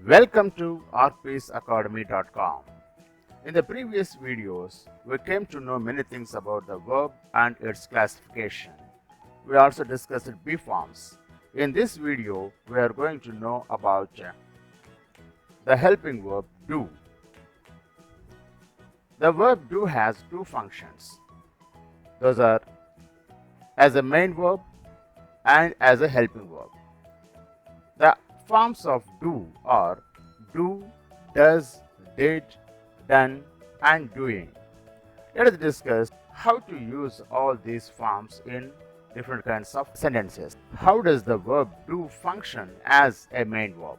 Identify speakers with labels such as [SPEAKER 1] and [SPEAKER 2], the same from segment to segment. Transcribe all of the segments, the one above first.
[SPEAKER 1] Welcome to rpeaceacademy.com. In the previous videos, we came to know many things about the verb and its classification. We also discussed B forms. In this video, we are going to know about the helping verb do. The verb do has two functions. Those are as a main verb and as a helping verb. The forms of do are do, does, did, done, and doing. Let us discuss how to use all these forms in different kinds of sentences. How does the verb do function as a main verb?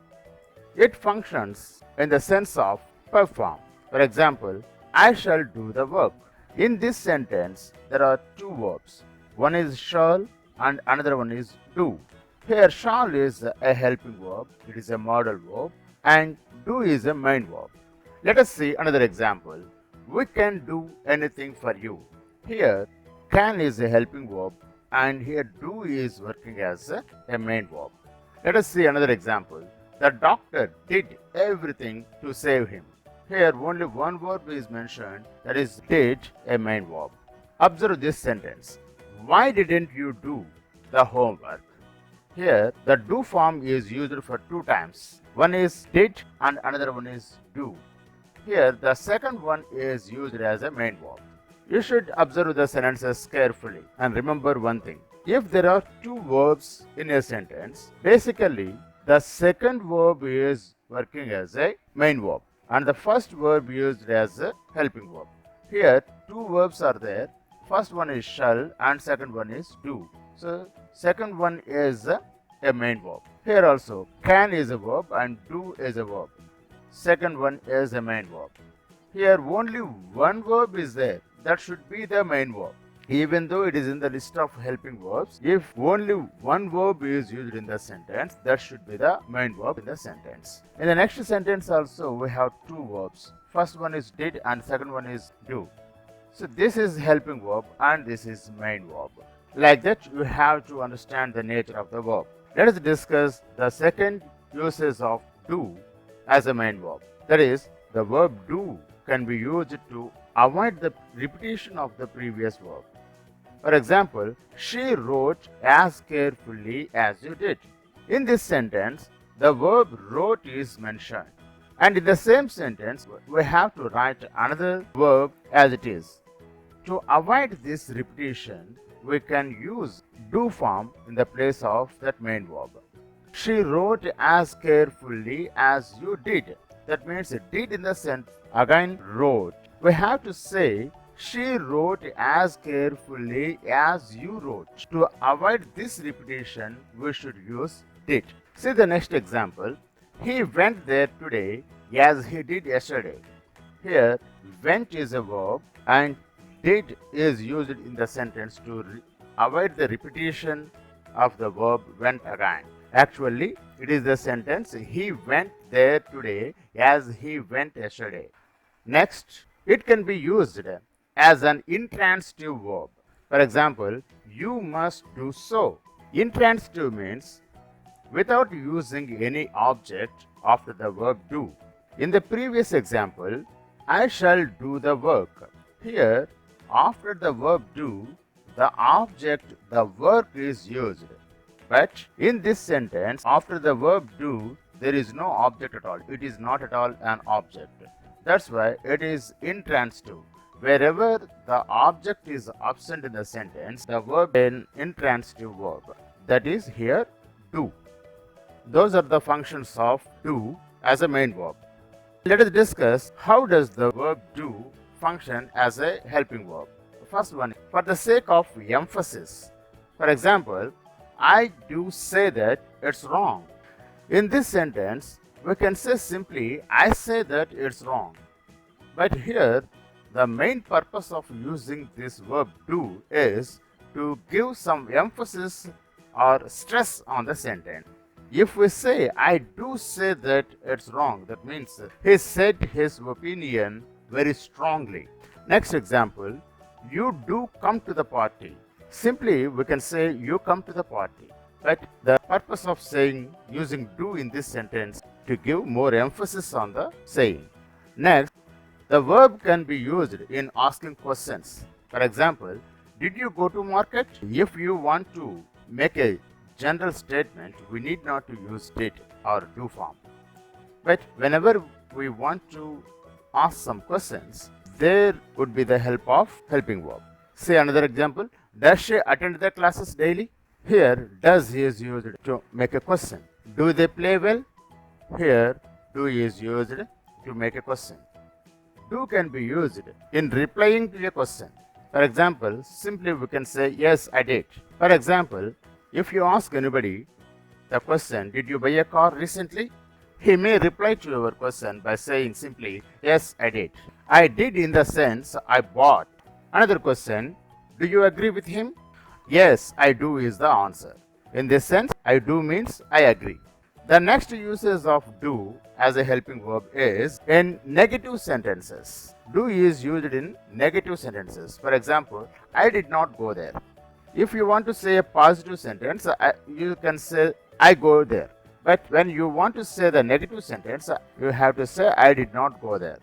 [SPEAKER 1] It functions in the sense of perform. For example, I shall do the work. In this sentence, there are two verbs. One is shall and another one is do. Here, shall is a helping verb, it is a modal verb, and do is a main verb. Let us see another example. We can do anything for you. Here, can is a helping verb, and here do is working as a main verb. Let us see another example. The doctor did everything to save him. Here, only one verb is mentioned, that is did, a main verb. Observe this sentence. Why didn't you do the homework? Here, the do form is used for two times. One is did and another one is do. Here, the second one is used as a main verb. You should observe the sentences carefully and remember one thing. If there are two verbs in a sentence, basically the second verb is working as a main verb and the first verb used as a helping verb. Here, two verbs are there. First one is shall and second one is do. So, second one is a main verb. Here also, can is a verb and do is a verb. Second one is a main verb. Here only one verb is there. That should be the main verb. Even though it is in the list of helping verbs, if only one verb is used in the sentence, that should be the main verb in the sentence. In the next sentence also, we have two verbs. First one is did and second one is do. So this is helping verb and this is main verb. Like that, you have to understand the nature of the verb. Let us discuss the second uses of do as a main verb. That is, the verb do can be used to avoid the repetition of the previous verb. For example, she wrote as carefully as you did. In this sentence, the verb wrote is mentioned. And in the same sentence, we have to write another verb as it is. To avoid this repetition, we can use do form in the place of that main verb. She wrote as carefully as you did. That means did in the sentence again wrote. We have to say she wrote as carefully as you wrote. To avoid this repetition, we should use did. See the next example. He went there today as he did yesterday. Here, went is a verb and did is used in the sentence to avoid the repetition of the verb went again. Actually, it is the sentence he went there today as he went yesterday. Next, it can be used as an intransitive verb. For example, you must do so. Intransitive means without using any object after the verb do. In the previous example, I shall do the work. Here, after the verb do, the object, the work is used. But in this sentence, after the verb do, there is no object at all. It is not at all an object. That's why it is intransitive. Wherever the object is absent in the sentence, the verb is an intransitive verb. That is here, do. Those are the functions of do as a main verb. Let us discuss how does the verb do function as a helping verb. The first one, for the sake of emphasis. For example, I do say that it's wrong. In this sentence, we can say simply, I say that it's wrong. But here, the main purpose of using this verb do is to give some emphasis or stress on the sentence. If we say, I do say that it's wrong, that means he said his opinion very strongly. Next example, you do come to the party. Simply, we can say, you come to the party. But the purpose of saying, using do in this sentence, to give more emphasis on the saying. Next, the verb can be used in asking questions. For example, did you go to market? If you want to make a general statement, we need not to use did or do form. But whenever we want to ask some questions, there would be the help of helping verb. Say another example, does she attend the classes daily? Here, does is used to make a question. Do they play well? Here, do is used to make a question. Do can be used in replying to a question. For example, simply we can say, yes, I did. For example, if you ask anybody the question, did you buy a car recently? He may reply to your question by saying simply, yes, I did. I did in the sense I bought. Another question, do you agree with him? Yes, I do is the answer. In this sense, I do means I agree. The next usage of do as a helping verb is in negative sentences. Do is used in negative sentences. For example, I did not go there. If you want to say a positive sentence, you can say I go there. But when you want to say the negative sentence, you have to say I did not go there.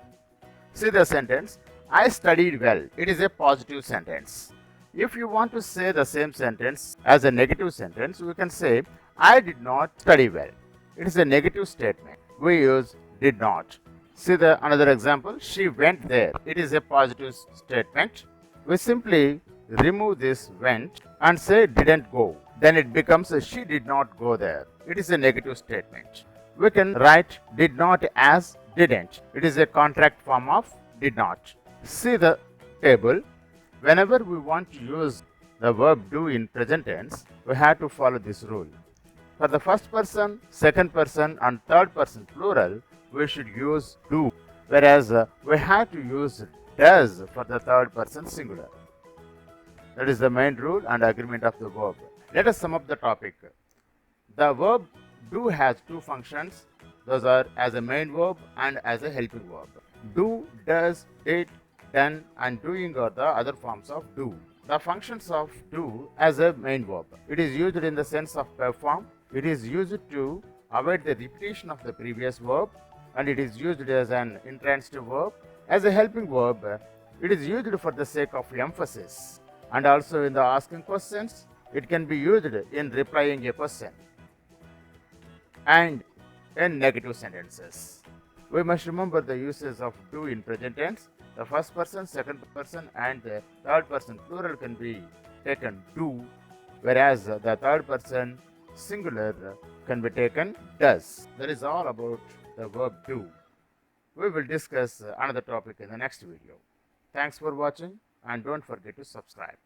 [SPEAKER 1] See the sentence, I studied well. It is a positive sentence. If you want to say the same sentence as a negative sentence, we can say I did not study well. It is a negative statement. We use did not. See the another example, she went there. It is a positive statement. We simply remove this went and say didn't go. Then it becomes a she did not go there. It is a negative statement. We can write did not as didn't. It is a contract form of did not. See the table. Whenever we want to use the verb do in present tense, we have to follow this rule. For the first person, second person and third person plural, we should use do, whereas we have to use does for the third person singular. That is the main rule and agreement of the verb. Let us sum up the topic. The verb do has two functions. Those are as a main verb and as a helping verb. Do, does, did, done and doing are the other forms of do. The functions of do as a main verb. It is used in the sense of perform. It is used to avoid the repetition of the previous verb, and it is used as an intransitive verb. As a helping verb, it is used for the sake of emphasis, and also in the asking questions, it can be used in replying a question and in negative sentences. We must remember the uses of do in present tense. The first person, second person and the third person plural can be taken do, whereas the third person singular can be taken does. That is all about the verb do. We will discuss another topic in the next video. Thanks for watching and don't forget to subscribe.